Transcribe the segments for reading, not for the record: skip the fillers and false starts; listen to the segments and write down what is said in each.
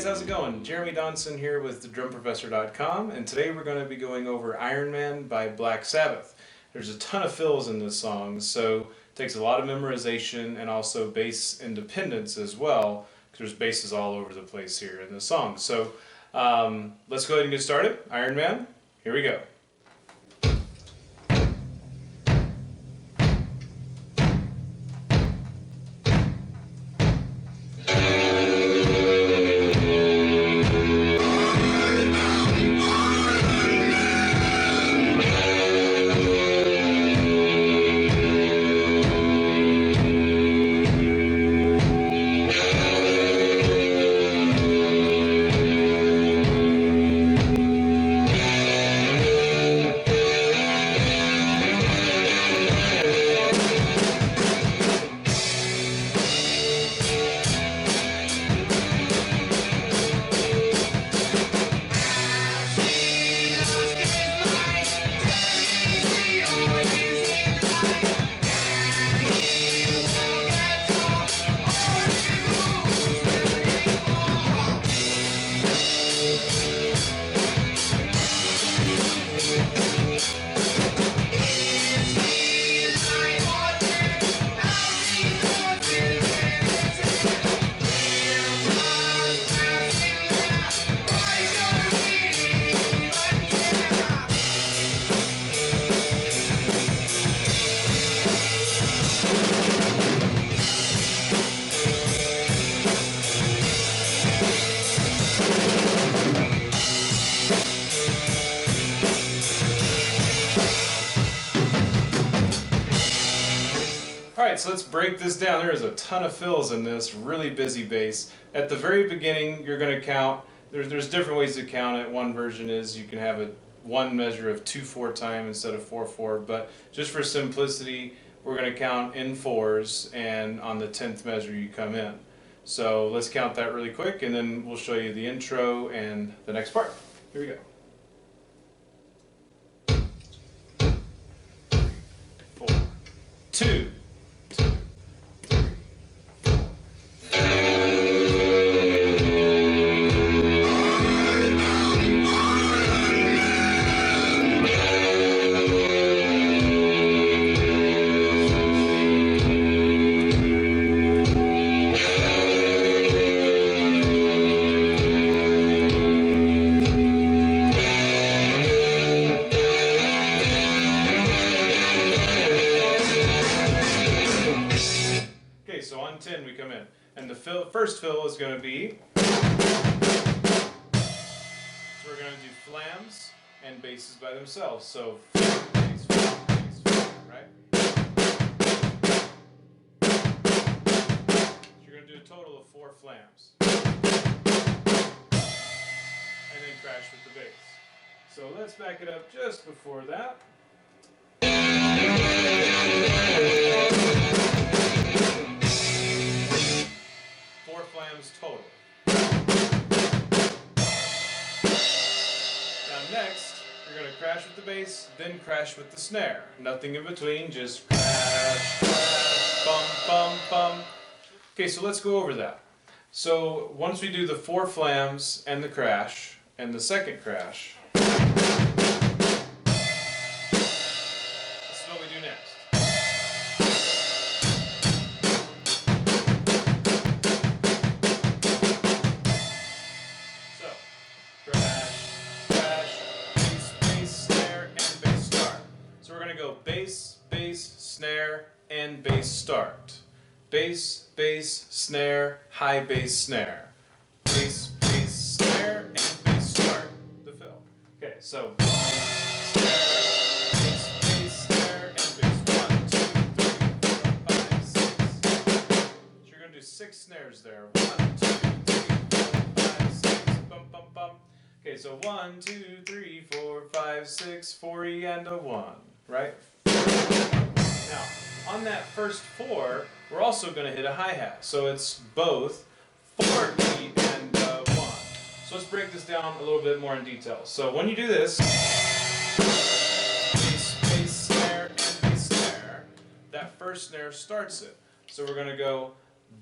guys, how's it going? Jeremy Donson here with thedrumprofessor.com, and today we're going to be going over Iron Man by Black Sabbath. There's a ton of fills in this song, so it takes a lot of memorization and also bass independence as well, because there's basses all over the place here in the song. So let's go ahead and get started. Iron Man, here we go. Alright, so let's break this down. There is a ton of fills in this really busy bass. At the very beginning, you're going to count. There's different ways to count it. One version is you can have one measure of 2/4 time instead of 4/4, but just for simplicity, we're going to count in fours, and on the 10th measure you come in. So let's count that really quick, and then we'll show you the intro and the next part. Here we go. 4, 2. So on 10 we come in, and the first fill is going to be, so we're going to do flams and basses by themselves, so bass, right? So you're going to do a total of 4 flams, and then crash with the bass. So let's back it up just before that. 4 flams total. Now next, you're going to crash with the bass, then crash with the snare. Nothing in between, just crash, crash, bum, bum, bum. Okay, so let's go over that. So once we do the 4 flams and the crash, and the second crash, this is what we do next. Go bass, bass, snare, and bass start. Bass, bass, snare, high bass snare. Bass, bass, snare, and bass start. The fill. Okay, so snare, bass, snare, and bass. 1, 2, 3, 4, 5, 6. So you're gonna do 6 snares there. 1, 2, 3, 4, 5, 6. Bum, bum, bum. Okay, so 1, 2, 3, 4, 5, 6, 4 E and a 1. Right? Now, on that first 4, we're also going to hit a hi-hat. So it's both 4 E and 1. So let's break this down a little bit more in detail. So when you do this, bass, bass, snare, and bass snare, that first snare starts it. So we're going to go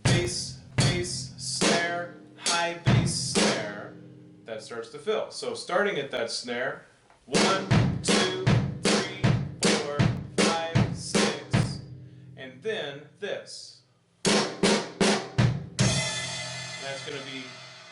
bass, bass, snare, high bass snare, that starts to fill. So starting at that snare, 1, 2, 3, 4, 5, 6, and then this. That's going to be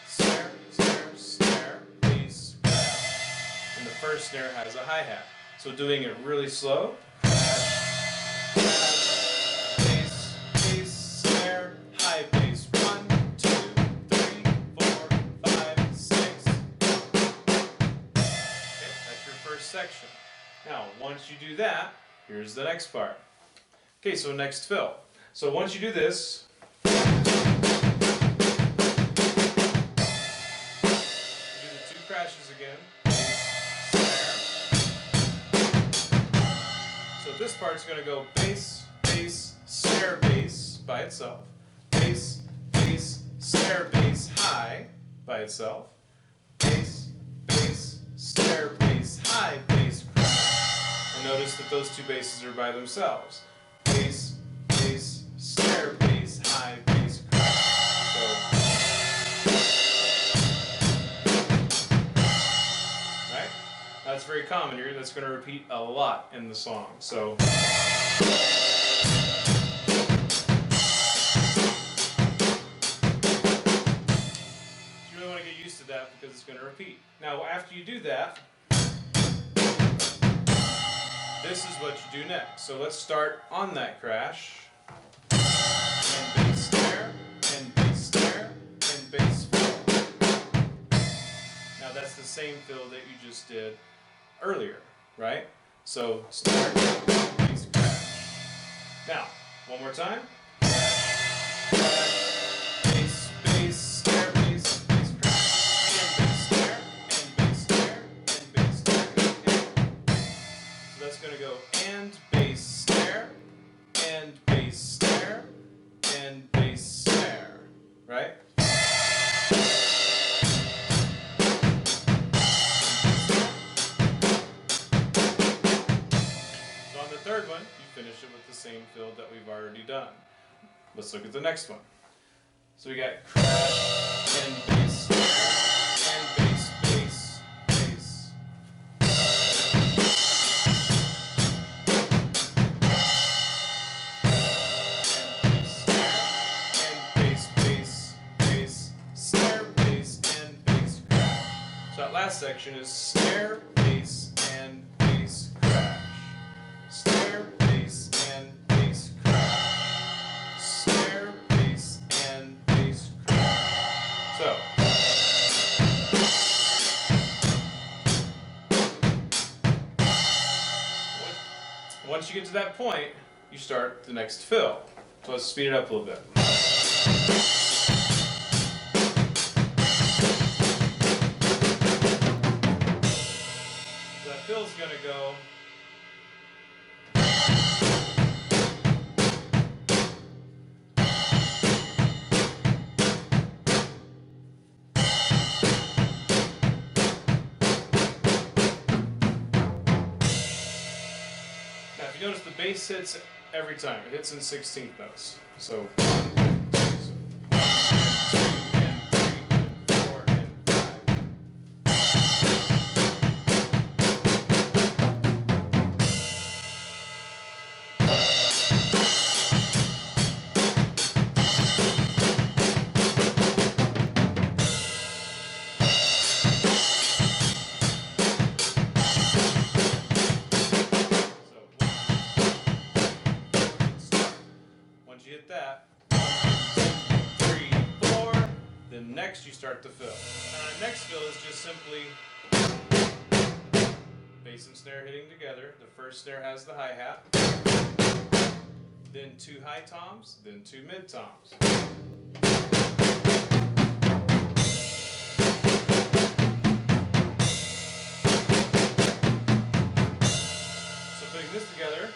snare, snare, snare, bass, crash. And the first snare has a hi-hat. So doing it really slow. Crash, crash, bass, bass, snare, high bass. 1, 2, 3, 4, 5, 6. Okay, that's your first section. Now, once you do that, here's the next part. Okay, so next fill. So once you do this, crashes again. So this part's going to go bass, bass, snare, bass by itself. Bass, bass, snare, bass, high by itself. Bass, bass, snare, bass, high, bass, crash. And notice that those two basses are by themselves. Bass, bass, snare, bass, high, bass, crash. So that's very common here. That's going to repeat a lot in the song. So you really want to get used to that because it's going to repeat. Now, after you do that, this is what you do next. So let's start on that crash. And bass snare, and bass snare, and bass fill. Now that's the same fill that you just did earlier, right? So snare, bass, crash. Now, one more time. Crash, crash, bass, bass, snare, bass, bass, crash. And bass snare, and bass snare, and bass snare, and. So that's going to go and bass snare, and bass snare, and bass snare, right? Third one, you finish it with the same fill that we've already done. Let's look at the next one. So we got crash and bass snare and bass, bass, bass. And bass snare and bass, bass, bass, snare, bass, and bass, crash. So that last section is snare, bass, and bass, crash. Snare, bass, and bass, crash. Snare, bass, and bass, crash. So, once you get to that point, you start the next fill. So let's speed it up a little bit. So that fill's going to go. You notice the bass hits every time. It hits in 16th notes. So 1, 2, and 3, and 4, and 5. Once you hit that, 1, 2, 3, 4, then next you start the fill. And the next fill is just simply bass and snare hitting together. The first snare has the hi-hat, then 2 high toms, then 2 mid toms. So putting this together,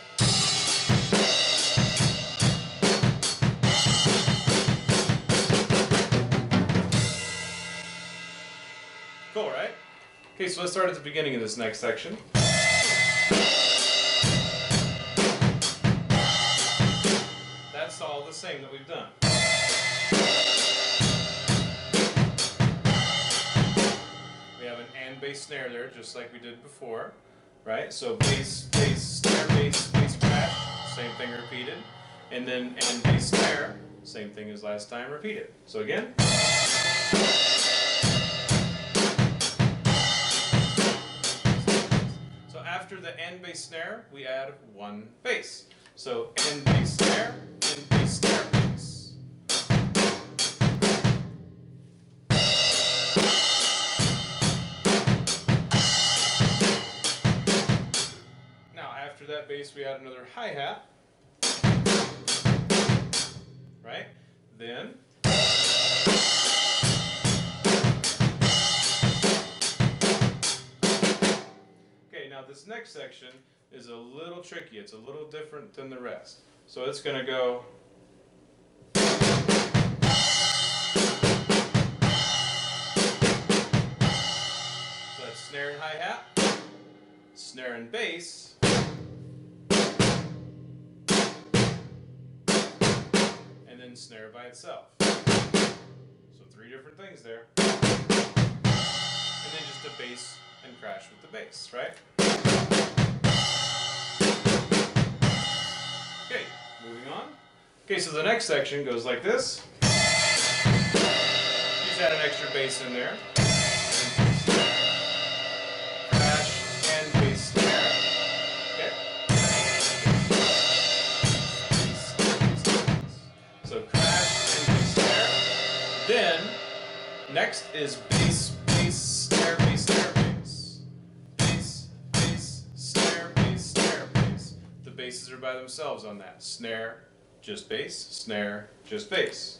cool, right? Okay, so let's start at the beginning of this next section. That's all the same that we've done. and bass snare there, just like we did before, right? So bass, bass, snare, bass, bass, crash, same thing repeated, and then and bass snare, same thing as last time repeated. So again. So after the and bass snare, we add one bass. So and bass snare, and bass snare, bass. After that bass, we add another hi-hat, right? Then okay, now this next section is a little tricky. It's a little different than the rest. So it's going to go so that's snare and hi-hat, snare and bass, and then snare by itself. So three different things there. And then just a bass and crash with the bass, right? Okay, moving on. Okay, so the next section goes like this. Just add an extra bass in there. Crash and bass snare. Okay. So crash and bass snare. Then next is bass, bass, snare, bass, snare, bass. Bass, bass, snare, bass, snare, bass. The basses are by themselves on that. Snare, just bass, snare, just bass.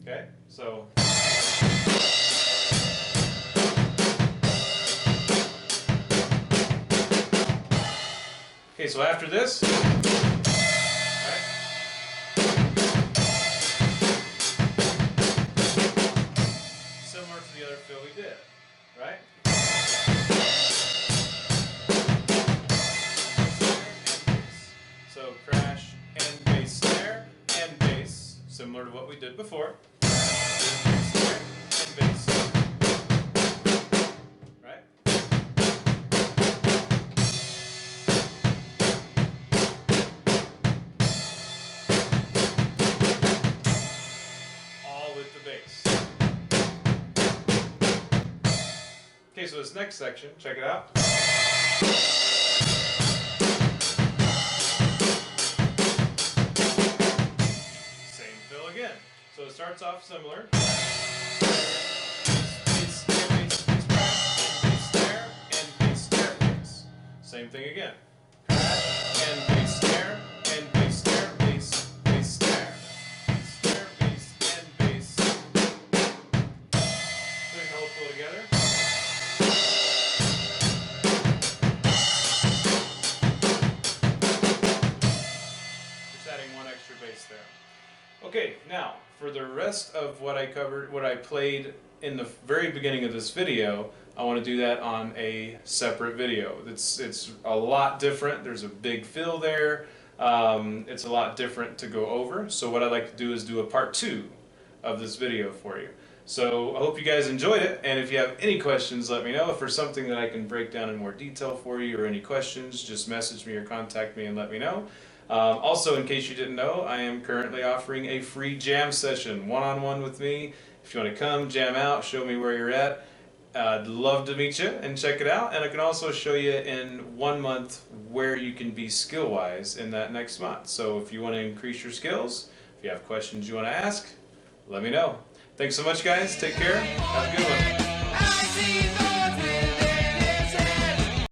Okay, so okay, so after this, right, similar to the other fill we did, right? So crash and bass snare and bass, similar to what we did before. Snare and bass, right? All with the bass. Okay, so this next section, check it out. Same fill again. So it starts off similar. Bass, snare, bass, bass, crash, bass, snare, and bass, snare, bass. Same thing again. Crash and bass, snare, and bass, snare, bass, bass, snare. Bass, snare, bass, and bass. Putting the whole fill together. Just adding one extra bass there. Okay, now for the rest of what I covered, what I played in the very beginning of this video, I want to do that on a separate video. It's a lot different. There's a big fill there. It's a lot different to go over. So what I'd like to do is do a part 2 of this video for you. So I hope you guys enjoyed it, and if you have any questions, let me know. If there's something that I can break down in more detail for you or any questions, just message me or contact me and let me know. Also, in case you didn't know, I am currently offering a free jam session, one-on-one with me. If you want to come, jam out, show me where you're at, I'd love to meet you and check it out. And I can also show you in 1 month where you can be skill-wise in that next month. So if you want to increase your skills, if you have questions you want to ask, let me know. Thanks so much, guys. Take care. Have a good one.